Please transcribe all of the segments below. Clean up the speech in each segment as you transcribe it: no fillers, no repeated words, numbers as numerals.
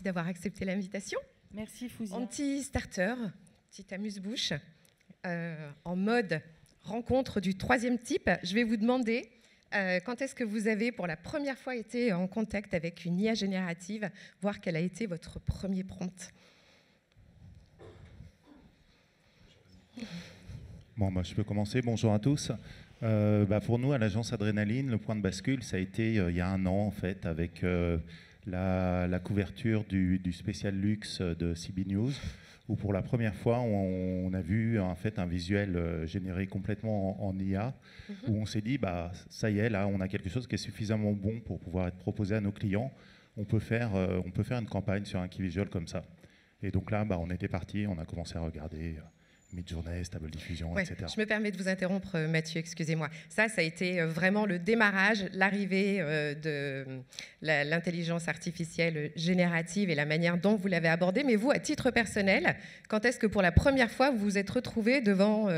d'avoir accepté l'invitation. Merci Fouzia. En petit starter, petit amuse-bouche, en mode rencontre du troisième type, je vais vous demander quand est-ce que vous avez pour la première fois été en contact avec une IA générative, voir quel a été votre premier prompt. Bon, je peux commencer. Bonjour à tous. Pour nous, à l'agence Adrénaline, le point de bascule, ça a été il y a un an, en fait, avec la couverture du spécial luxe de CB News, où pour la première fois, on a vu en fait un visuel généré complètement en IA, où on s'est dit, ça y est, là, on a quelque chose qui est suffisamment bon pour pouvoir être proposé à nos clients. On peut faire une campagne sur un key visual comme ça. Et donc là, on était parti, on a commencé à regarder Midjourney, Stable Diffusion, etc. Je me permets de vous interrompre, Mathieu, excusez-moi. Ça a été vraiment le démarrage, l'arrivée de l'intelligence artificielle générative et la manière dont vous l'avez abordée. Mais vous, à titre personnel, quand est-ce que pour la première fois, vous vous êtes retrouvé devant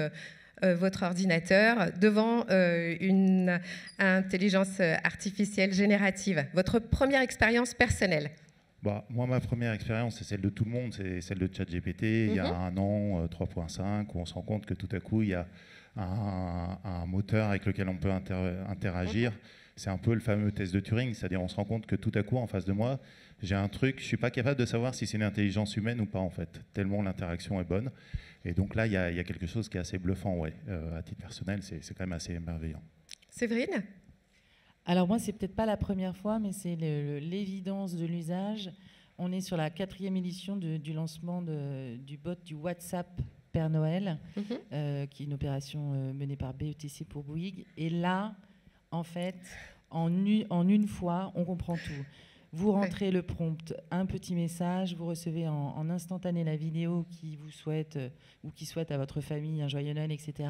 votre ordinateur, devant une intelligence artificielle générative? Votre première expérience personnelle? Moi, ma première expérience, c'est celle de tout le monde, c'est celle de ChatGPT, il y a un an, 3.5, où on se rend compte que tout à coup, il y a un moteur avec lequel on peut interagir. C'est un peu le fameux test de Turing, c'est-à-dire on se rend compte que tout à coup, en face de moi, j'ai un truc, je ne suis pas capable de savoir si c'est une intelligence humaine ou pas, en fait, tellement l'interaction est bonne. Et donc là, il y a quelque chose qui est assez bluffant, ouais. À titre personnel, c'est quand même assez merveillant. Séverine ? Alors moi, c'est peut-être pas la première fois, mais c'est l'évidence de l'usage. On est sur la 4e édition du lancement du bot du WhatsApp Père Noël, qui est une opération menée par BETC pour Bouygues. Et là, en fait, en une fois, on comprend tout. Vous rentrez le prompt, un petit message, vous recevez en instantané la vidéo qui vous souhaite ou qui souhaite à votre famille un joyeux Noël, etc.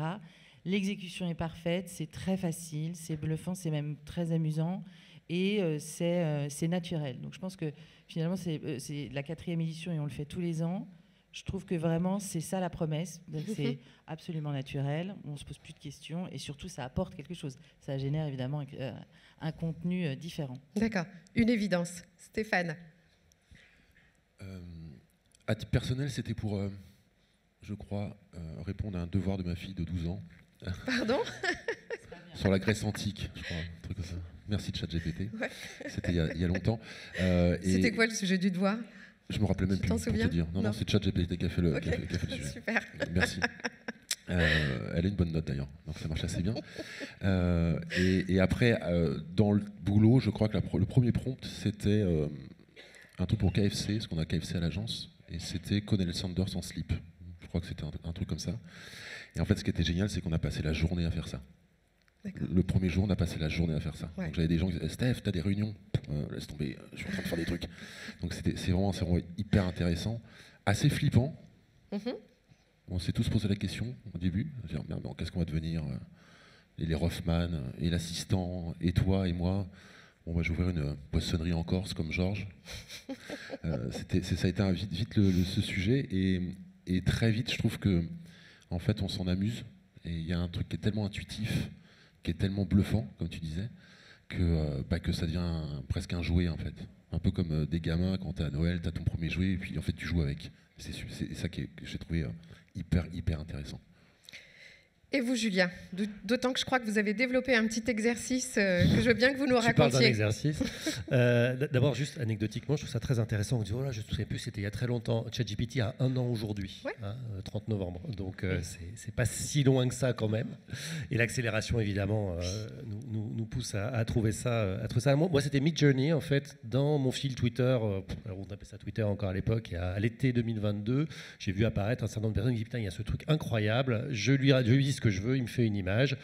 L'exécution est parfaite, c'est très facile, c'est bluffant, c'est même très amusant et c'est naturel. Donc je pense que finalement c'est la 4e édition et on le fait tous les ans. Je trouve que vraiment c'est ça la promesse, c'est absolument naturel, on ne se pose plus de questions et surtout ça apporte quelque chose. Ça génère évidemment un contenu différent. D'accord, une évidence. Stéphane ? À titre personnel, c'était pour, je crois, répondre à un devoir de ma fille de 12 ans. Pardon? Sur la Grèce antique, je crois, un truc comme ça. Merci ChatGPT. Ouais. C'était il y a longtemps. C'était quoi le sujet du devoir? Je me rappelais même plus pour te dire. Non, c'est ChatGPT qui a fait le sujet. Super. Merci. Elle a une bonne note d'ailleurs, donc ça marche assez bien. Et après, dans le boulot, je crois que le premier prompt, c'était un truc pour KFC, parce qu'on a KFC à l'agence, et c'était Colonel Sanders en slip. Je crois que c'était un truc comme ça. Et en fait, ce qui était génial, c'est qu'on a passé la journée à faire ça. Le premier jour, on a passé la journée à faire ça. Ouais. Donc j'avais des gens qui disaient « Steph, t'as des réunions ?» Laisse tomber, je suis en train de faire des trucs. Donc c'est vraiment hyper intéressant, assez flippant. On s'est tous posé la question au début. Dire, merde, qu'est-ce qu'on va devenir? Et les Rothman, et l'assistant, et toi, et moi. Bon, je vais ouvrir une poissonnerie en Corse comme Georges. Ça a été vite ce sujet. Et très vite, je trouve que en fait, on s'en amuse. Et il y a un truc qui est tellement intuitif, qui est tellement bluffant, comme tu disais, que ça devient presque un jouet, en fait. Un peu comme des gamins, quand t'es à Noël, t'as ton premier jouet, et puis en fait, tu joues avec. C'est ça que j'ai trouvé hyper intéressant. Et vous, Julien, d'autant que je crois que vous avez développé un petit exercice que je veux bien que vous nous racontiez. Tu parles d'un exercice. D'abord, juste anecdotiquement, je trouve ça très intéressant. On dit, oh là, je ne me souviens plus, c'était il y a très longtemps. ChatGPT a 1 an aujourd'hui, 30 novembre. Donc, c'est pas si loin que ça quand même. Et l'accélération, évidemment, nous pousse à trouver ça. Moi, c'était Midjourney, en fait, dans mon fil Twitter. On appelait ça Twitter encore à l'époque. Et à l'été 2022, j'ai vu apparaître un certain nombre de personnes qui disent, putain, il y a ce truc incroyable. Je lui dis ce que je veux, il me fait une image.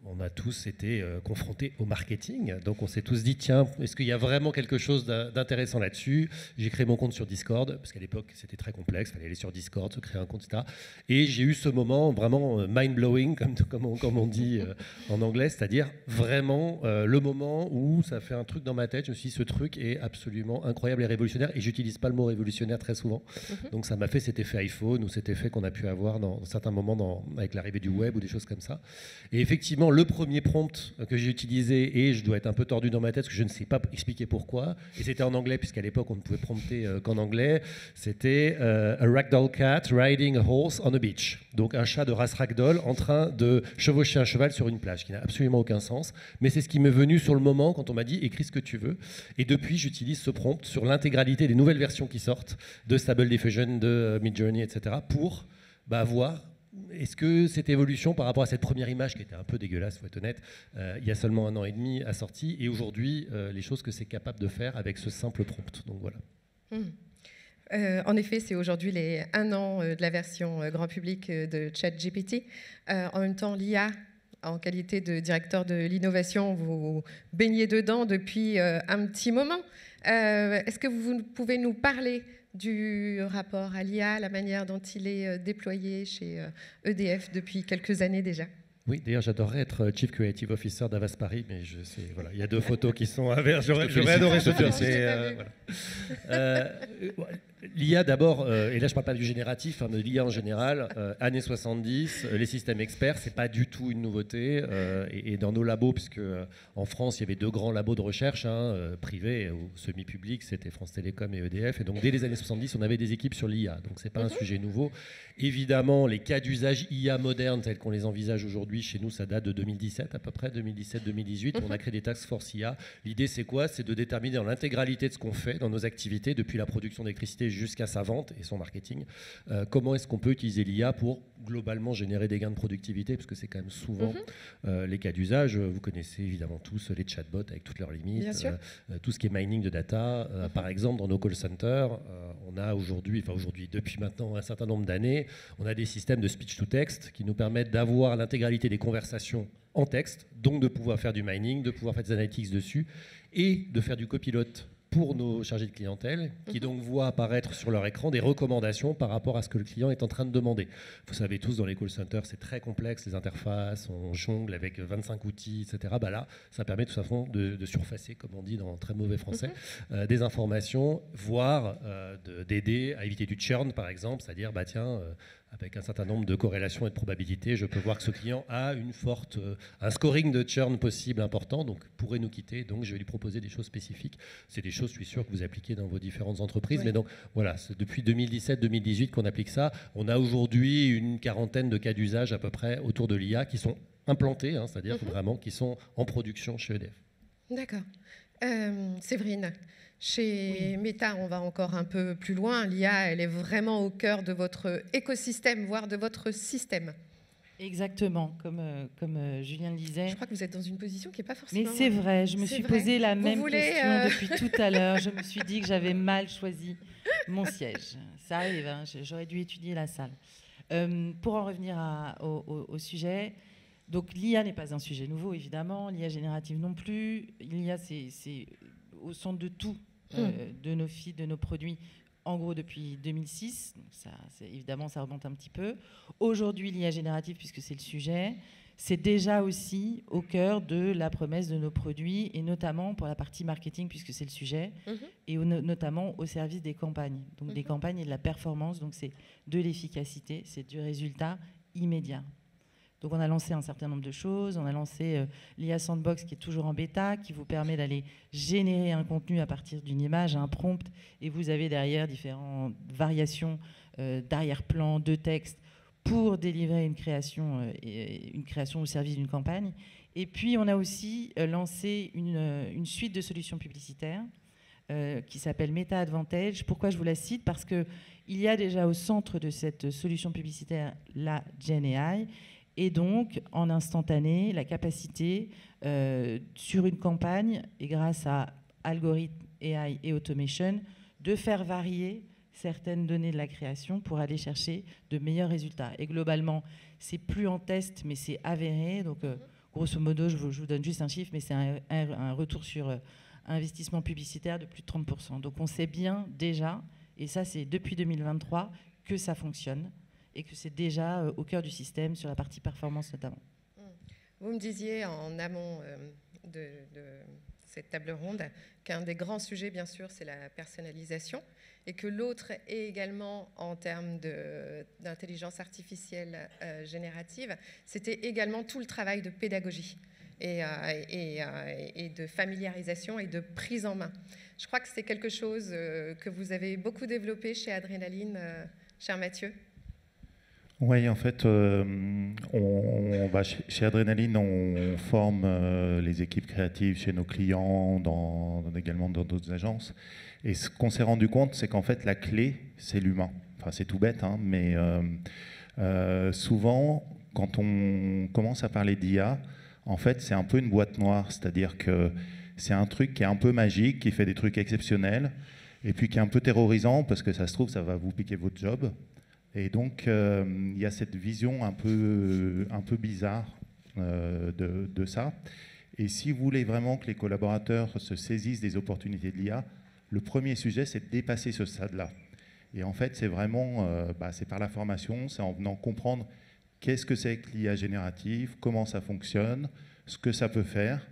On a tous été confrontés au marketing, donc on s'est tous dit tiens, est-ce qu'il y a vraiment quelque chose d'intéressant là-dessus? J'ai créé mon compte sur Discord, parce qu'à l'époque c'était très complexe, il fallait aller sur Discord, se créer un compte, etc. Et j'ai eu ce moment vraiment mind-blowing, comme on dit en anglais, c'est-à-dire vraiment le moment où ça fait un truc dans ma tête, je me suis dit ce truc est absolument incroyable et révolutionnaire, et j'utilise pas le mot révolutionnaire très souvent, donc ça m'a fait cet effet iPhone, ou cet effet qu'on a pu avoir dans certains moments avec l'arrivée du web ou des choses comme ça. Et effectivement, effectivement, le premier prompt que j'ai utilisé, et je dois être un peu tordu dans ma tête parce que je ne sais pas expliquer pourquoi, et c'était en anglais puisqu'à l'époque on ne pouvait prompter qu'en anglais, c'était a ragdoll cat riding a horse on a beach. Donc un chat de race ragdoll en train de chevaucher un cheval sur une plage, qui n'a absolument aucun sens, mais c'est ce qui m'est venu sur le moment quand on m'a dit écris ce que tu veux. Et depuis, j'utilise ce prompt sur l'intégralité des nouvelles versions qui sortent de Stable Diffusion, de Midjourney, etc. pour voir est-ce que cette évolution par rapport à cette première image qui était un peu dégueulasse, il faut être honnête, il y a seulement 1 an et demi a sorti, et aujourd'hui, les choses que c'est capable de faire avec ce simple prompt. Donc voilà. En effet, c'est aujourd'hui les 1 an de la version grand public de ChatGPT. En même temps, l'IA, en qualité de directeur de l'innovation, vous baignez dedans depuis un petit moment. Est-ce que vous pouvez nous parler du rapport à l'IA, la manière dont il est déployé chez EDF depuis quelques années déjà? Oui, d'ailleurs, j'adorerais être Chief Creative Officer d'Avas Paris, mais je sais, voilà, il y a 2 photos qui sont inverses. J'aurais adoré ce job. L'IA d'abord, et là je ne parle pas du génératif, mais de l'IA en général, années 70, les systèmes experts, ce n'est pas du tout une nouveauté. Et dans nos labos, puisque en France, il y avait 2 grands labos de recherche, privés ou semi-publics, c'était France Télécom et EDF. Et donc dès les années 70, on avait des équipes sur l'IA. Donc ce n'est pas un sujet nouveau. Évidemment, les cas d'usage IA modernes tels qu'on les envisage aujourd'hui, chez nous, ça date de 2017 à peu près, 2017-2018. On a créé des task force IA. L'idée, c'est quoi? C'est de déterminer dans l'intégralité de ce qu'on fait dans nos activités, depuis la production d'électricité jusqu'à sa vente et son marketing, comment est-ce qu'on peut utiliser l'IA pour globalement générer des gains de productivité, parce que c'est quand même souvent les cas d'usage. Vous connaissez évidemment tous les chatbots avec toutes leurs limites, tout ce qui est mining de data. Par exemple, dans nos call centers, on a aujourd'hui, depuis maintenant un certain nombre d'années, on a des systèmes de speech to text qui nous permettent d'avoir l'intégralité des conversations en texte, donc de pouvoir faire du mining, de pouvoir faire des analytics dessus et de faire du copilote pour nos chargés de clientèle, qui donc voient apparaître sur leur écran des recommandations par rapport à ce que le client est en train de demander. Vous savez tous, dans les call centers, c'est très complexe, les interfaces, on jongle avec 25 outils, etc. Là, ça permet tout simplement de surfacer, comme on dit dans très mauvais français, des informations, voire d'aider à éviter du churn, par exemple, c'est-à-dire, avec un certain nombre de corrélations et de probabilités, je peux voir que ce client a un scoring de churn possible important, donc pourrait nous quitter, donc je vais lui proposer des choses spécifiques. C'est des choses, je suis sûr, que vous appliquez dans vos différentes entreprises, mais donc voilà, c'est depuis 2017-2018 qu'on applique ça. On a aujourd'hui une 40aine de cas d'usage à peu près autour de l'IA qui sont implantés, c'est-à-dire vraiment qui sont en production chez EDF. D'accord. Séverine, chez Meta, on va encore un peu plus loin. L'IA, elle est vraiment au cœur de votre écosystème, voire de votre système. Exactement, comme Julien le disait. Je crois que vous êtes dans une position qui n'est pas forcément... Mais c'est vrai, je me suis posé la même question depuis tout à l'heure. Je me suis dit que j'avais mal choisi mon siège. Ça arrive, j'aurais dû étudier la salle. Pour en revenir au sujet, donc l'IA n'est pas un sujet nouveau, évidemment. L'IA générative non plus. L'IA, c'est au centre de tout, de nos feeds, de nos produits. En gros, depuis 2006, donc évidemment, ça remonte un petit peu. Aujourd'hui, l'IA générative, puisque c'est le sujet, c'est déjà aussi au cœur de la promesse de nos produits, et notamment pour la partie marketing, puisque c'est le sujet, et notamment au service des campagnes. Donc des campagnes et de la performance, donc c'est de l'efficacité, c'est du résultat immédiat. Donc on a lancé un certain nombre de choses. On a lancé l'IA Sandbox qui est toujours en bêta, qui vous permet d'aller générer un contenu à partir d'une image, un prompt, et vous avez derrière différentes variations d'arrière-plan, de texte, pour délivrer une création au service d'une campagne. Et puis on a aussi lancé une suite de solutions publicitaires qui s'appelle Meta Advantage. Pourquoi je vous la cite? Parce qu'il y a déjà au centre de cette solution publicitaire la Gen AI, et donc, en instantané, la capacité sur une campagne, et grâce à algorithmes, AI et automation, de faire varier certaines données de la création pour aller chercher de meilleurs résultats. Et globalement, c'est plus en test, mais c'est avéré. Donc, grosso modo, je vous donne juste un chiffre, mais c'est un retour sur investissement publicitaire de plus de 30%. Donc, on sait bien déjà, et ça, c'est depuis 2023, que ça fonctionne, et que c'est déjà au cœur du système, sur la partie performance notamment. Vous me disiez en amont de cette table ronde, qu'un des grands sujets, bien sûr, c'est la personnalisation, et que l'autre est également, en termes d'intelligence artificielle générative, c'était également tout le travail de pédagogie et de familiarisation et de prise en main. Je crois que c'est quelque chose que vous avez beaucoup développé chez Adrénaline, cher Mathieu. Oui, en fait, chez Adrénaline, on forme les équipes créatives chez nos clients, également dans d'autres agences. Et ce qu'on s'est rendu compte, c'est qu'en fait, la clé, c'est l'humain. Enfin, c'est tout bête, hein, mais souvent, quand on commence à parler d'IA, en fait, c'est un peu une boîte noire. C'est-à-dire que c'est un truc qui est un peu magique, qui fait des trucs exceptionnels, et puis qui est un peu terrorisant, parce que ça se trouve, ça va vous piquer votre job. Et donc, il y a cette vision un peu bizarre de ça. Et si vous voulez vraiment que les collaborateurs se saisissent des opportunités de l'IA, le premier sujet, c'est de dépasser ce stade-là. Et en fait, c'est vraiment c'est par la formation, c'est en venant comprendre qu'est-ce que c'est que l'IA générative, comment ça fonctionne, ce que ça peut faire,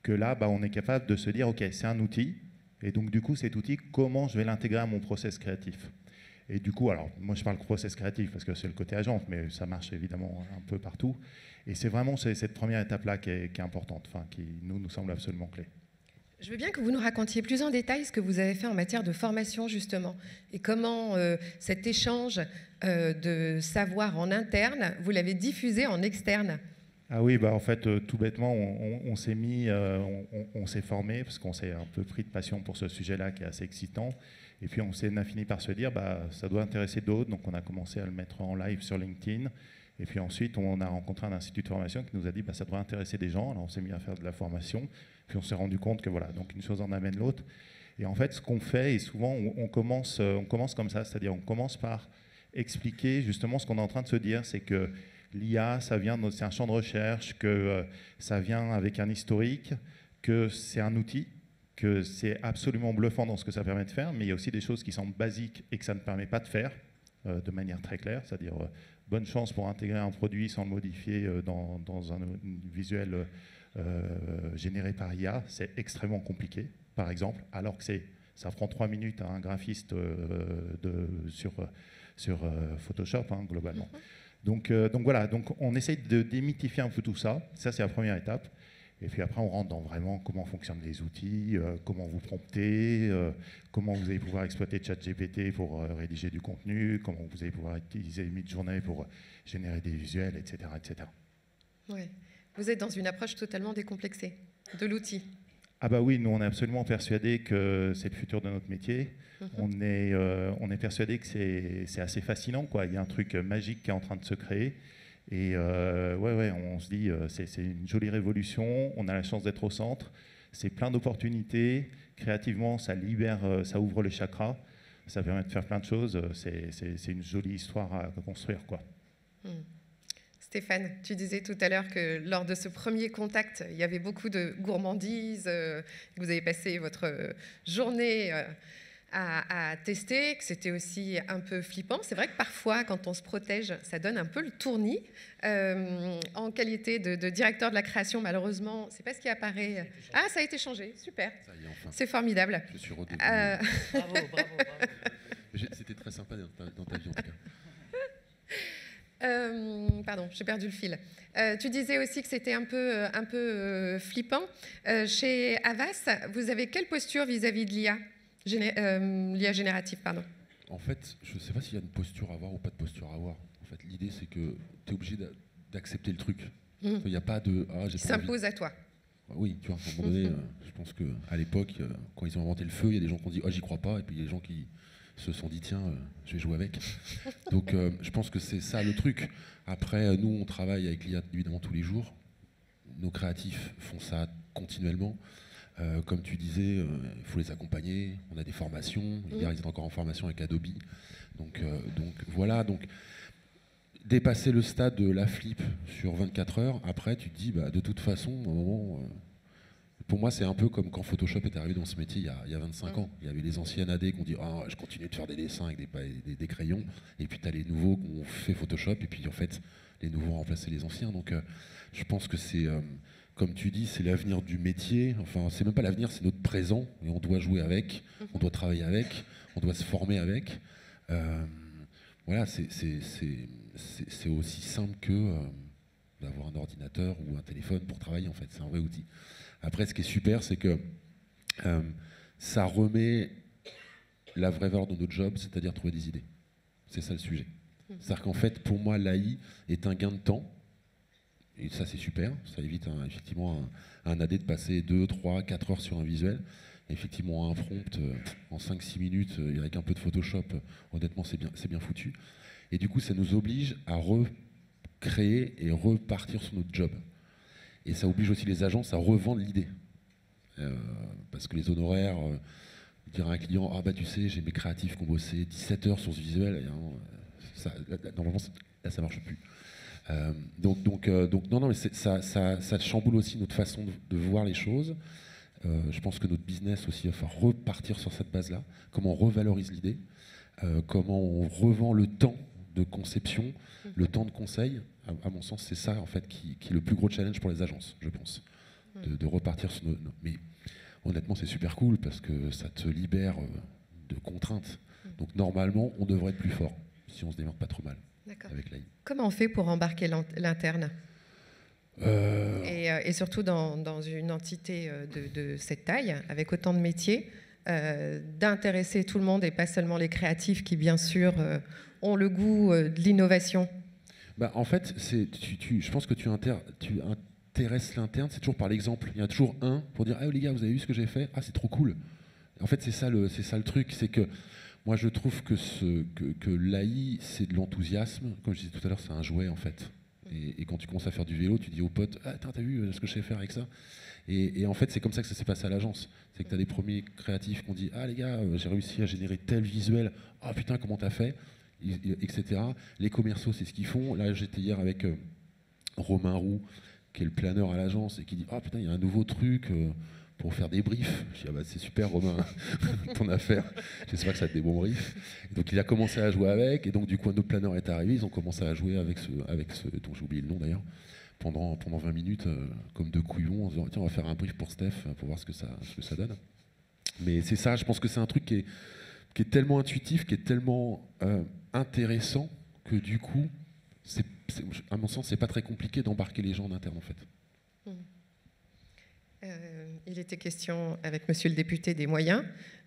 que là, on est capable de se dire, OK, c'est un outil, et donc du coup, cet outil, comment je vais l'intégrer à mon process créatif ? Et du coup, alors moi je parle process créatif parce que c'est le côté agence, mais ça marche évidemment un peu partout. Et c'est vraiment cette première étape-là qui est importante, qui nous semble absolument clé. Je veux bien que vous nous racontiez plus en détail ce que vous avez fait en matière de formation justement, et comment cet échange de savoir en interne, vous l'avez diffusé en externe. Ah oui, en fait, tout bêtement, on s'est mis, on s'est formé parce qu'on s'est un peu pris de passion pour ce sujet-là qui est assez excitant. Et puis on a fini par se dire, ça doit intéresser d'autres, donc on a commencé à le mettre en live sur LinkedIn. Et puis ensuite, on a rencontré un institut de formation qui nous a dit, ça devrait intéresser des gens. Alors on s'est mis à faire de la formation. Puis on s'est rendu compte que voilà, donc une chose en amène l'autre. Et en fait, ce qu'on fait, et souvent on commence comme ça, c'est-à-dire on commence par expliquer justement ce qu'on est en train de se dire, c'est que l'IA, c'est un champ de recherche, que ça vient avec un historique, que c'est un outil, que c'est absolument bluffant dans ce que ça permet de faire, mais il y a aussi des choses qui semblent basiques et que ça ne permet pas de faire de manière très claire, c'est-à-dire bonne chance pour intégrer un produit sans le modifier dans un visuel généré par IA, c'est extrêmement compliqué, par exemple, alors que ça prend 3 minutes à un graphiste sur Photoshop, globalement. Donc voilà, donc on essaye de démythifier un peu tout ça, ça c'est la première étape. Et puis après, on rentre dans vraiment comment fonctionnent les outils, comment vous promptez, comment vous allez pouvoir exploiter ChatGPT pour rédiger du contenu, comment vous allez pouvoir utiliser Midjourney pour générer des visuels, etc. etc. Ouais. Vous êtes dans une approche totalement décomplexée de l'outil. Ah bah oui, nous on est absolument persuadés que c'est le futur de notre métier. On est persuadés que c'est assez fascinant, quoi. Il y a un truc magique qui est en train de se créer. Et on se dit, c'est une jolie révolution, on a la chance d'être au centre, c'est plein d'opportunités, créativement ça libère, ça ouvre les chakras, ça permet de faire plein de choses, c'est une jolie histoire à construire, quoi. Stéphane, tu disais tout à l'heure que lors de ce premier contact, il y avait beaucoup de gourmandise, que vous avez passé votre journée à tester, que c'était aussi un peu flippant. C'est vrai que parfois, quand on se protège, ça donne un peu le tournis. En qualité de directeur de la création, malheureusement, c'est pas ce qui apparaît. Ah, ça a été changé, super. Ça y est, enfin. C'est formidable. Je suis redevenu. Bravo. C'était très sympa dans ta vie, en tout cas. Pardon, j'ai perdu le fil. Tu disais aussi que c'était un peu flippant. Chez Havas, vous avez quelle posture vis-à-vis de l'IA l'IA générative, pardon. En fait, je ne sais pas s'il y a une posture à avoir ou pas de posture à avoir. En fait, l'idée, c'est que tu es obligé d'accepter le truc. Il n'y a pas de... Qui s'impose à toi. Oui, tu vois, à un moment donné, je pense qu'à l'époque, quand ils ont inventé le feu, il y a des gens qui ont dit « Oh, j'y crois pas », et puis il y a des gens qui se sont dit « Tiens, je vais jouer avec ». Donc, je pense que c'est ça le truc. Après, nous, on travaille avec l'IA, évidemment, tous les jours. Nos créatifs font ça continuellement. Comme tu disais, il faut les accompagner. On a des formations. Hier, ils étaient encore en formation avec Adobe. Donc voilà. Donc, dépasser le stade de la flip sur 24 heures, après, tu te dis, de toute façon, à un moment, pour moi, c'est un peu comme quand Photoshop est arrivé dans ce métier il y a 25 ans. Il y avait les anciennes AD qui ont dit « je continue de faire des dessins avec des crayons », et puis tu as les nouveaux qui ont fait Photoshop, et puis en fait, les nouveaux ont remplacé les anciens. Donc je pense que c'est, comme tu dis, c'est l'avenir du métier. Enfin, c'est même pas l'avenir, c'est notre présent, et on doit jouer avec, on doit travailler avec, on doit se former avec. Voilà, c'est aussi simple que d'avoir un ordinateur ou un téléphone pour travailler, en fait. C'est un vrai outil. Après, ce qui est super, c'est que ça remet la vraie valeur de notre job, c'est-à-dire trouver des idées. C'est ça le sujet. C'est-à-dire qu'en fait, pour moi, l'AI est un gain de temps. Et ça, c'est super. Ça évite effectivement un AD de passer 2, 3, 4 heures sur un visuel. Et effectivement, un prompt en 5-6 minutes, avec un peu de Photoshop, honnêtement, c'est bien foutu. Et du coup, ça nous oblige à recréer et repartir sur notre job. Et ça oblige aussi les agences à revendre l'idée. Parce que les honoraires, dire à un client « Ah bah tu sais, j'ai mes créatifs qui ont bossé 17 heures sur ce visuel, et, normalement là ça marche plus. » donc non, mais ça chamboule aussi notre façon de voir les choses. Je pense que notre business aussi va falloir repartir sur cette base-là. Comment on revalorise l'idée, comment on revend le temps de conception, le temps de conseil. À mon sens, c'est ça en fait qui est le plus gros challenge pour les agences, je pense, de repartir sur nos. Mais honnêtement, c'est super cool parce que ça te libère de contraintes. Donc normalement, on devrait être plus fort si on se démarque pas trop mal avec l'AI. Comment on fait pour embarquer l'interne et surtout dans une entité de cette taille, avec autant de métiers, d'intéresser tout le monde et pas seulement les créatifs qui, bien sûr, ont le goût de l'innovation? En fait, je pense que tu intéresses l'interne, c'est toujours par l'exemple. Il y a toujours un pour dire « Ah les gars, vous avez vu ce que j'ai fait? Ah, c'est trop cool !» En fait, c'est ça le truc, c'est que moi, je trouve que l'AI, c'est de l'enthousiasme. Comme je disais tout à l'heure, c'est un jouet, en fait. Et quand tu commences à faire du vélo, tu dis aux potes « Ah, t'as vu ce que je sais faire avec ça ?» Et en fait, c'est comme ça que ça s'est passé à l'agence. C'est que tu as des premiers créatifs qui ont dit « Ah les gars, j'ai réussi à générer tel visuel. Ah putain, comment t'as fait ?» etc. Les commerciaux, c'est ce qu'ils font. Là, j'étais hier avec Romain Roux, qui est le planeur à l'agence, et qui dit « Ah putain, il y a un nouveau truc pour faire des briefs. » Je dis « Ah bah c'est super Romain, ton affaire. J'espère que ça te des bons briefs. » Donc il a commencé à jouer avec, et donc du coup un autre planeur est arrivé, ils ont commencé à jouer avec ce dont j'ai oublié le nom d'ailleurs, pendant 20 minutes, comme deux couillons, en se disant « Tiens, on va faire un brief pour Steph, pour voir ce que ça donne. » Mais c'est ça, je pense que c'est un truc qui est tellement intuitif, qui est tellement intéressant, que du coup, à mon sens, c'est pas très compliqué d'embarquer les gens en interne, en fait. Il était question, avec monsieur le député, des moyens.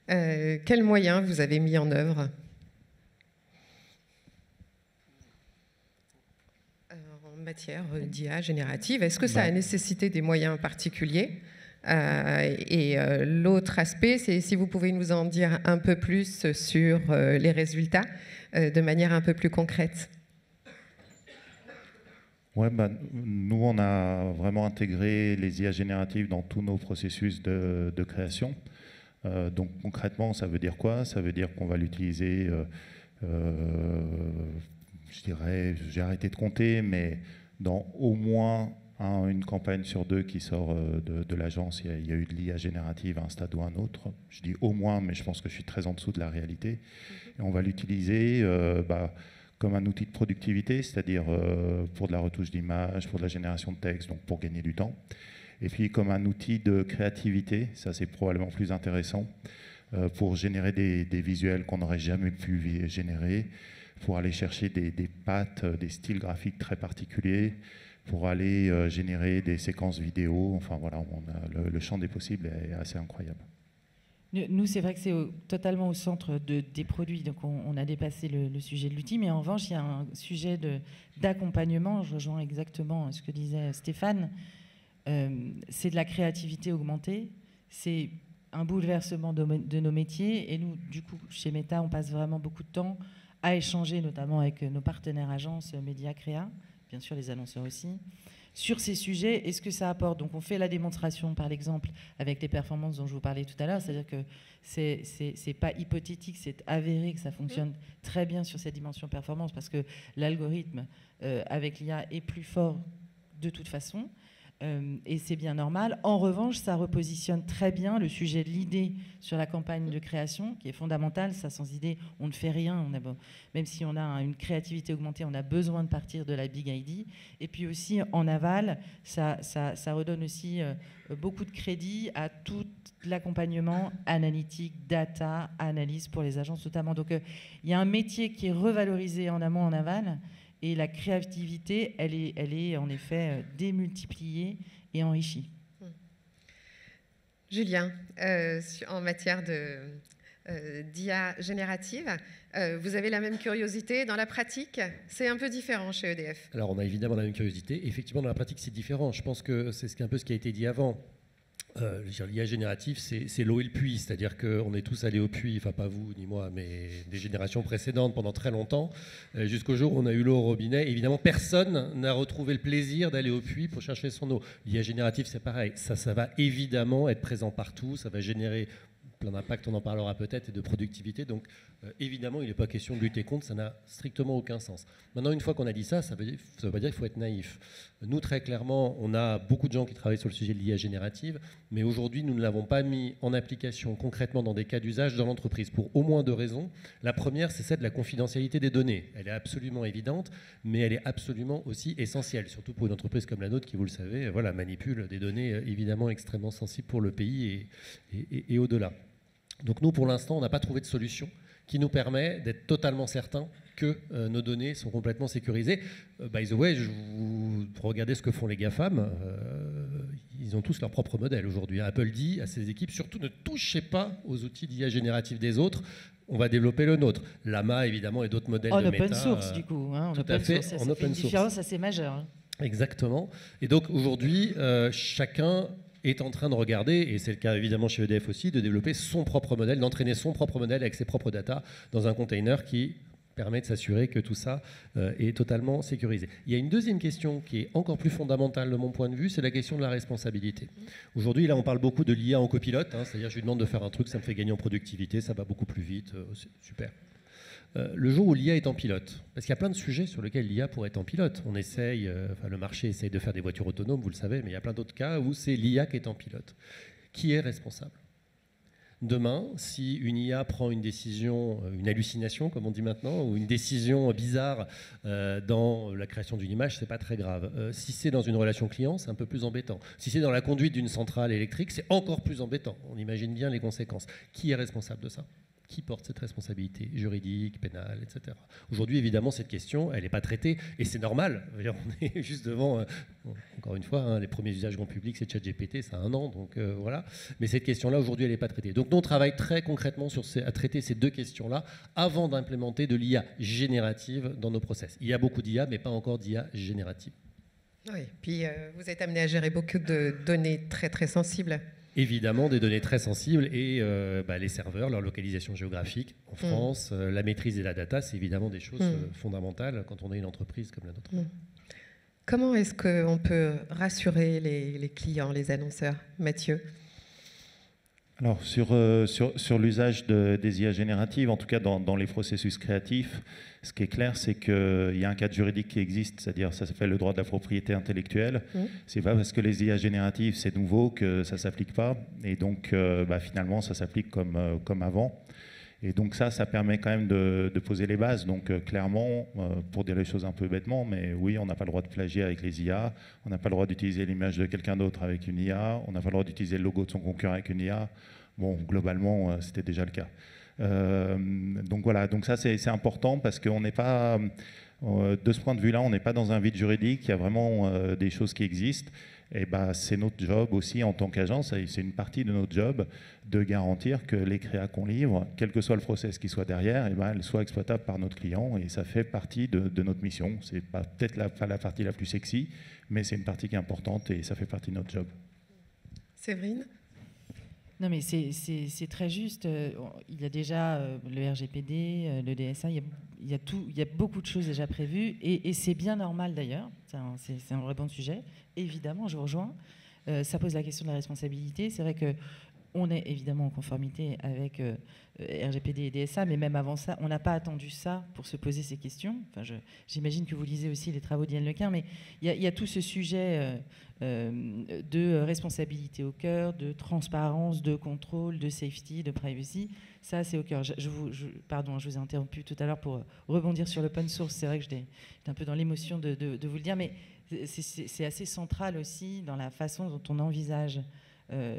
Quels moyens vous avez mis en œuvre en matière d'IA générative? Est-ce que ça a nécessité des moyens particuliers? Et l'autre aspect, c'est si vous pouvez nous en dire un peu plus sur les résultats de manière un peu plus concrète. Ouais, nous, on a vraiment intégré les IA génératives dans tous nos processus de création. Donc concrètement, ça veut dire quoi? Ça veut dire qu'on va l'utiliser, je dirais, j'ai arrêté de compter, mais dans au moins une campagne sur 2 qui sort de l'agence, il y a eu de l'IA générative à un stade ou à un autre. Je dis au moins, mais je pense que je suis très en dessous de la réalité. Et on va l'utiliser comme un outil de productivité, c'est-à-dire pour de la retouche d'image, pour de la génération de texte, donc pour gagner du temps. Et puis comme un outil de créativité, ça c'est probablement plus intéressant, pour générer des visuels qu'on n'aurait jamais pu générer, pour aller chercher des pattes, des styles graphiques très particuliers, pour aller générer des séquences vidéo. Enfin voilà, le champ des possibles est assez incroyable. Nous, c'est vrai que c'est totalement au centre des produits, donc on a dépassé le sujet de l'outil, mais en revanche, il y a un sujet d'accompagnement. Je rejoins exactement ce que disait Stéphane. C'est de la créativité augmentée, c'est un bouleversement de nos métiers, et nous, du coup, chez Meta, on passe vraiment beaucoup de temps à échanger, notamment avec nos partenaires agences Média Créa, bien sûr les annonceurs aussi, sur ces sujets et ce que ça apporte. Donc on fait la démonstration par l'exemple avec les performances dont je vous parlais tout à l'heure, c'est-à-dire que c'est pas hypothétique, c'est avéré que ça fonctionne très bien sur cette dimension performance parce que l'algorithme avec l'IA est plus fort de toute façon. Et c'est bien normal. En revanche, ça repositionne très bien le sujet de l'idée sur la campagne de création, qui est fondamentale. Ça, sans idée, on ne fait rien. Même si on a une créativité augmentée, on a besoin de partir de la big idea. Et puis aussi, en aval, ça redonne aussi beaucoup de crédit à tout l'accompagnement analytique, data, analyse pour les agences notamment. Donc, il y a un métier qui est revalorisé en amont, en aval. Et la créativité, elle est en effet démultipliée et enrichie. Julien, en matière d'IA générative, vous avez la même curiosité dans la pratique? C'est un peu différent chez EDF. Alors, on a évidemment la même curiosité. Effectivement, dans la pratique, c'est différent. Je pense que c'est un peu ce qui a été dit avant. L'IA générative, c'est l'eau et le puits, c'est-à-dire qu'on est tous allés au puits, enfin pas vous ni moi, mais des générations précédentes pendant très longtemps, jusqu'au jour où on a eu l'eau au robinet. Évidemment, personne n'a retrouvé le plaisir d'aller au puits pour chercher son eau. L'IA générative, c'est pareil, ça va évidemment être présent partout, ça va générer plein d'impact, on en parlera peut-être, et de productivité. Donc évidemment, il n'est pas question de lutter contre, ça n'a strictement aucun sens. Maintenant, une fois qu'on a dit ça, ça veut pas dire qu'il faut être naïf. Nous, très clairement, on a beaucoup de gens qui travaillent sur le sujet de l'IA générative, mais aujourd'hui, nous ne l'avons pas mis en application concrètement dans des cas d'usage dans l'entreprise, pour au moins 2 raisons. La première, c'est celle de la confidentialité des données. Elle est absolument évidente, mais elle est absolument aussi essentielle, surtout pour une entreprise comme la nôtre qui, vous le savez, manipule des données évidemment extrêmement sensibles pour le pays et au-delà. Donc nous, pour l'instant, on n'a pas trouvé de solution qui nous permet d'être totalement certains que nos données sont complètement sécurisées. By the way, regardez ce que font les GAFAM. Ils ont tous leur propre modèle aujourd'hui. Apple dit à ses équipes, surtout ne touchez pas aux outils d'IA générative des autres. On va développer le nôtre. Lama, évidemment, et d'autres modèles de Meta. En open source, du coup. En tout à fait, en open source. C'est une différence assez majeure. Exactement. Et donc aujourd'hui, chacun est en train de regarder, et c'est le cas évidemment chez EDF aussi, de développer son propre modèle, d'entraîner son propre modèle avec ses propres data dans un container qui permet de s'assurer que tout ça est totalement sécurisé. Il y a une deuxième question qui est encore plus fondamentale de mon point de vue, c'est la question de la responsabilité. Aujourd'hui, là, on parle beaucoup de l'IA en copilote, c'est-à-dire je lui demande de faire un truc, ça me fait gagner en productivité, ça va beaucoup plus vite, c'est super. Le jour où l'IA est en pilote, parce qu'il y a plein de sujets sur lesquels l'IA pourrait être en pilote. On essaye, le marché essaye de faire des voitures autonomes, vous le savez, mais il y a plein d'autres cas où c'est l'IA qui est en pilote. Qui est responsable ? Demain, si une IA prend une décision, une hallucination, comme on dit maintenant, ou une décision bizarre dans la création d'une image, c'est pas très grave. Si c'est dans une relation client, c'est un peu plus embêtant. Si c'est dans la conduite d'une centrale électrique, c'est encore plus embêtant. On imagine bien les conséquences. Qui est responsable de ça ? Qui porte cette responsabilité juridique, pénale, etc. Aujourd'hui, évidemment, cette question, elle n'est pas traitée, et c'est normal. On est juste devant, encore une fois, les premiers usages grand public, c'est ChatGPT, ça a 1 an, donc voilà. Mais cette question-là, aujourd'hui, elle n'est pas traitée. Donc nous, on travaille très concrètement à traiter ces 2 questions-là avant d'implémenter de l'IA générative dans nos process. Il y a beaucoup d'IA, mais pas encore d'IA générative. Oui, puis vous êtes amené à gérer beaucoup de données très, très sensibles. Évidemment, des données très sensibles et les serveurs, leur localisation géographique en France, la maîtrise de la data, c'est évidemment des choses fondamentales quand on est une entreprise comme la nôtre. Comment est-ce qu'on peut rassurer les clients, les annonceurs, Mathieu ? Alors, sur l'usage des IA génératives, en tout cas dans les processus créatifs, ce qui est clair, c'est qu'il y a un cadre juridique qui existe, c'est-à-dire ça s'appelle le droit de la propriété intellectuelle. C'est pas parce que les IA génératives, c'est nouveau que ça ne s'applique pas. Et donc, finalement, ça s'applique comme avant. Et donc ça permet quand même de poser les bases. Donc clairement, pour dire les choses un peu bêtement, mais oui, on n'a pas le droit de plagier avec les IA, on n'a pas le droit d'utiliser l'image de quelqu'un d'autre avec une IA, on n'a pas le droit d'utiliser le logo de son concurrent avec une IA. Bon, globalement, c'était déjà le cas. Donc voilà, donc ça c'est important parce qu'on n'est pas, de ce point de vue-là, on n'est pas dans un vide juridique, il y a vraiment des choses qui existent. Et c'est notre job aussi en tant qu'agence, c'est une partie de notre job de garantir que les créas qu'on livre, quel que soit le process qui soit derrière, elles soient exploitables par notre client et ça fait partie de notre mission. C'est peut-être pas la partie la plus sexy, mais c'est une partie qui est importante et ça fait partie de notre job. Séverine ? Non, mais c'est très juste. Il y a déjà le RGPD, le DSA, il y a beaucoup de choses déjà prévues et c'est bien normal d'ailleurs. C'est un vrai bon sujet. Évidemment, je vous rejoins. Ça pose la question de la responsabilité. C'est vrai que on est évidemment en conformité avec RGPD et DSA, mais même avant ça, on n'a pas attendu ça pour se poser ces questions. Enfin, j'imagine que vous lisez aussi les travaux d'Yann Lequin, mais il y a tout ce sujet de responsabilité au cœur, de transparence, de contrôle, de safety, de privacy. Ça, c'est au cœur. Pardon, je vous ai interrompu tout à l'heure pour rebondir sur l'open source. C'est vrai que j'étais un peu dans l'émotion de vous le dire, mais c'est assez central aussi dans la façon dont on envisage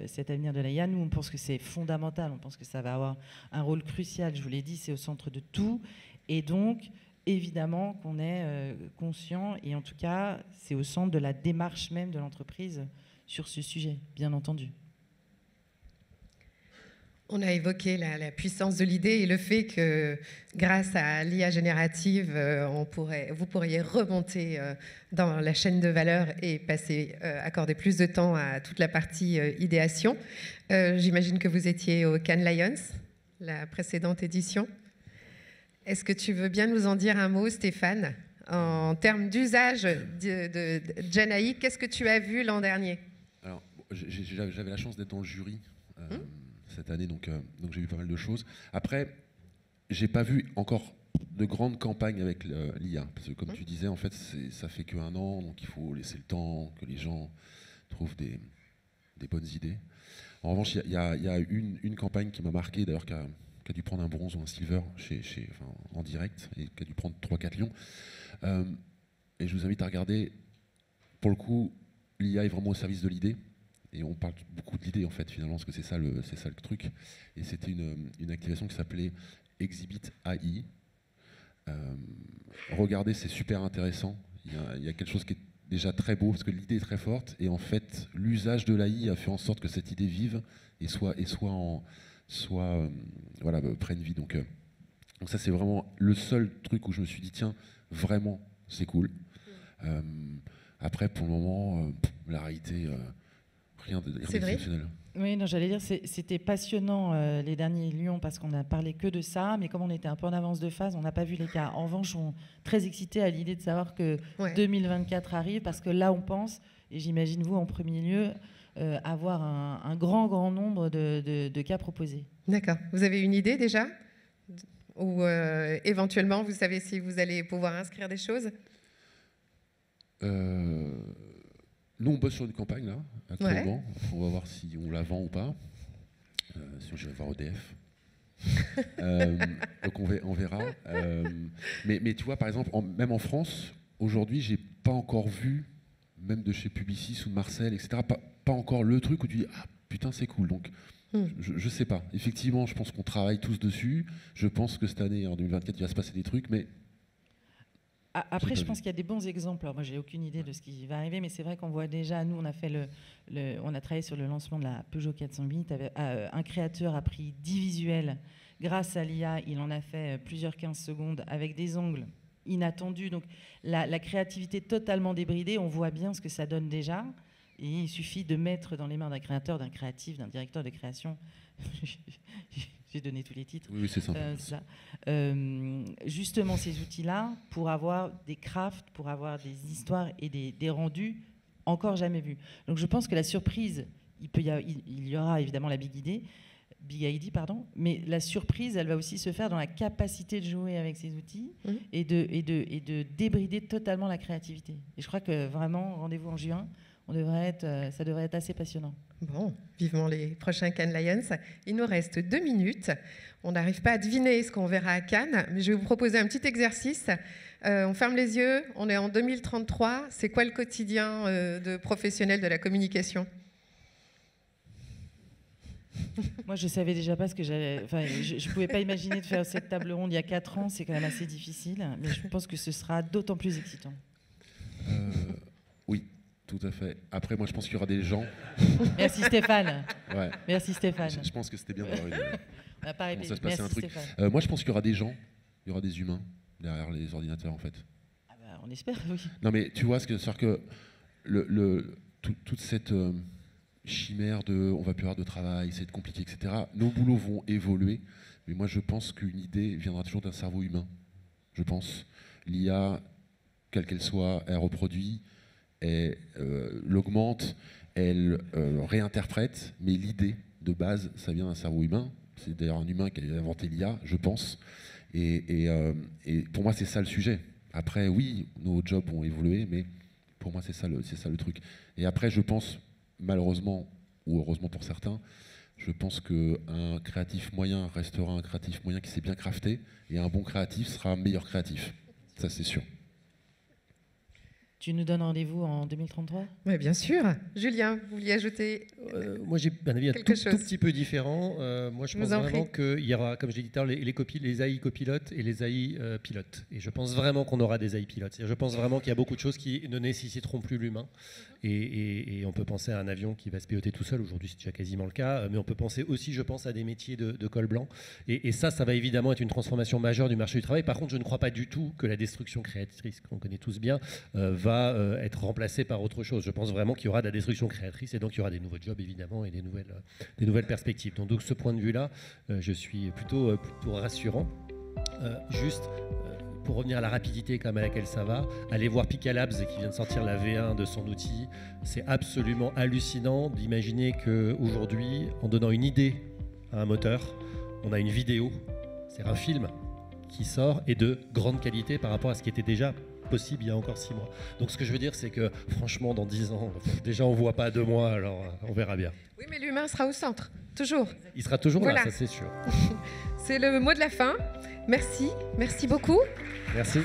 cet avenir de l'IA. Nous, on pense que c'est fondamental, on pense que ça va avoir un rôle crucial, je vous l'ai dit, c'est au centre de tout, et donc, évidemment qu'on est conscient, et en tout cas, c'est au centre de la démarche même de l'entreprise sur ce sujet, bien entendu. On a évoqué la puissance de l'idée et le fait que grâce à l'IA générative, vous pourriez remonter dans la chaîne de valeur et accorder plus de temps à toute la partie idéation. J'imagine que vous étiez au Cannes Lions, la précédente édition. Est-ce que tu veux bien nous en dire un mot, Stéphane, en termes d'usage de Gen AI? Qu'est-ce que tu as vu l'an dernier? Alors, j'avais la chance d'être dans le jury cette année, donc j'ai vu pas mal de choses. Après, j'ai pas vu encore de grandes campagnes avec l'IA, parce que comme tu disais, en fait, ça fait qu'un an, donc il faut laisser le temps que les gens trouvent des bonnes idées. En revanche, il y a une campagne qui m'a marqué, d'ailleurs, qui a dû prendre un bronze ou un silver en direct, et qui a dû prendre 3-4 lions. Et je vous invite à regarder, pour le coup, l'IA est vraiment au service de l'idée. Et on parle beaucoup de l'idée, en fait, finalement, parce que c'est ça le truc. Et c'était une activation qui s'appelait Exhibit AI. Regardez, c'est super intéressant. Il y a quelque chose qui est déjà très beau, parce que l'idée est très forte. Et en fait, l'usage de l'AI a fait en sorte que cette idée vive et prenne vie. Donc ça, c'est vraiment le seul truc où je me suis dit, tiens, vraiment, c'est cool. Après, pour le moment, la réalité... rien d'exceptionnel. Oui, non, j'allais dire, c'était passionnant les derniers Lions parce qu'on n'a parlé que de ça, mais comme on était un peu en avance de phase, on n'a pas vu les cas. En revanche, on est très excités à l'idée de savoir que 2024 arrive, parce que là, on pense, et j'imagine vous en premier lieu, avoir un grand nombre de cas proposés. D'accord. Vous avez une idée déjà? Ou éventuellement, vous savez si vous allez pouvoir inscrire des choses? Nous, on bosse sur une campagne, là, actuellement. Ouais. On va voir si on la vend ou pas. Sinon, je vais voir EDF. Donc, on verra. Mais tu vois, par exemple, même en France, aujourd'hui, j'ai pas encore vu, même de chez Publicis ou de Marcel, etc., pas encore le truc où tu dis « Ah, putain, c'est cool ». Donc, je sais pas. Effectivement, je pense qu'on travaille tous dessus. Je pense que cette année, en 2024, il va se passer des trucs, mais... Après, je pense qu'il y a des bons exemples. Alors, moi, j'ai aucune idée de ce qui va arriver, mais c'est vrai qu'on voit déjà. Nous, on a fait on a travaillé sur le lancement de la Peugeot 408. Un créateur a pris 10 visuels grâce à l'IA. Il en a fait plusieurs 15 secondes avec des angles inattendus. Donc, la créativité totalement débridée. On voit bien ce que ça donne déjà. Et il suffit de mettre dans les mains d'un créateur, d'un créatif, d'un directeur de création. J'ai donné tous les titres. Oui, c'est ça. Justement, ces outils-là, pour avoir des crafts, pour avoir des histoires et des rendus encore jamais vus. Donc, je pense que la surprise, il y aura évidemment la Big ID, mais la surprise, elle va aussi se faire dans la capacité de jouer avec ces outils et de débrider totalement la créativité. Et je crois que vraiment, rendez-vous en juin. Ça devrait être assez passionnant. Bon, vivement les prochains Cannes Lions. Il nous reste 2 minutes. On n'arrive pas à deviner ce qu'on verra à Cannes, mais je vais vous proposer un petit exercice. On ferme les yeux, on est en 2033. C'est quoi le quotidien de professionnels de la communication? Moi, je savais déjà pas ce que j'allais... Enfin, je ne pouvais pas imaginer de faire cette table ronde il y a 4 ans. C'est quand même assez difficile, mais je pense que ce sera d'autant plus excitant. Oui. Tout à fait. Après, moi, je pense qu'il y aura des gens. Merci Stéphane. Ouais. Merci Stéphane. Je pense que c'était bien d'avoir On n'a pas répété. Merci un truc. Moi, je pense qu'il y aura des gens, il y aura des humains derrière les ordinateurs, en fait. Ah bah, on espère, oui. Non, mais tu vois, c'est-à-dire que toute cette chimère de on va plus avoir de travail, c'est compliqué, etc. Nos boulots vont évoluer, mais moi, je pense qu'une idée viendra toujours d'un cerveau humain. Je pense. L'IA, quelle qu'elle soit, elle reproduit. Elle l'augmente, elle réinterprète, mais l'idée de base, ça vient d'un cerveau humain. C'est d'ailleurs un humain qui a inventé l'IA, je pense. Et pour moi, c'est ça le sujet. Après, oui, nos jobs ont évolué, mais pour moi, c'est ça le truc. Et après, je pense, malheureusement, ou heureusement pour certains, je pense qu'un créatif moyen restera un créatif moyen qui s'est bien crafté, et un bon créatif sera un meilleur créatif. Ça, c'est sûr. Tu nous donnes rendez-vous en 2033 ? Oui, bien sûr. Julien, vous vouliez ajouter moi, j'ai un avis tout petit peu différent. Moi, je pense vraiment qu'il y aura, comme je l'ai dit tout à l'heure, les AI copilotes et les AI pilotes. Et je pense vraiment qu'on aura des AI pilotes. Je pense vraiment qu'il y a beaucoup de choses qui ne nécessiteront plus l'humain. Et on peut penser à un avion qui va se piloter tout seul. Aujourd'hui, c'est déjà quasiment le cas. Mais on peut penser aussi, je pense, à des métiers de col blanc. Et ça va évidemment être une transformation majeure du marché du travail. Par contre, je ne crois pas du tout que la destruction créatrice, qu'on connaît tous bien, va être remplacée par autre chose. Je pense vraiment qu'il y aura de la destruction créatrice et donc il y aura des nouveaux jobs évidemment et des nouvelles perspectives. Donc de ce point de vue-là, je suis plutôt rassurant. Pour revenir à la rapidité quand même à laquelle ça va, allez voir Pika Labs qui vient de sortir la V1 de son outil. C'est absolument hallucinant d'imaginer qu'aujourd'hui, en donnant une idée à un moteur, on a une vidéo, c'est-à-dire un film qui sort et de grande qualité par rapport à ce qui était déjà possible il y a encore 6 mois. Donc ce que je veux dire, c'est que franchement, dans 10 ans, déjà on ne voit pas 2 mois, alors on verra bien. Oui, mais l'humain sera au centre, toujours. Il sera toujours voilà. Là, ça c'est sûr. C'est le mot de la fin. Merci beaucoup. Merci.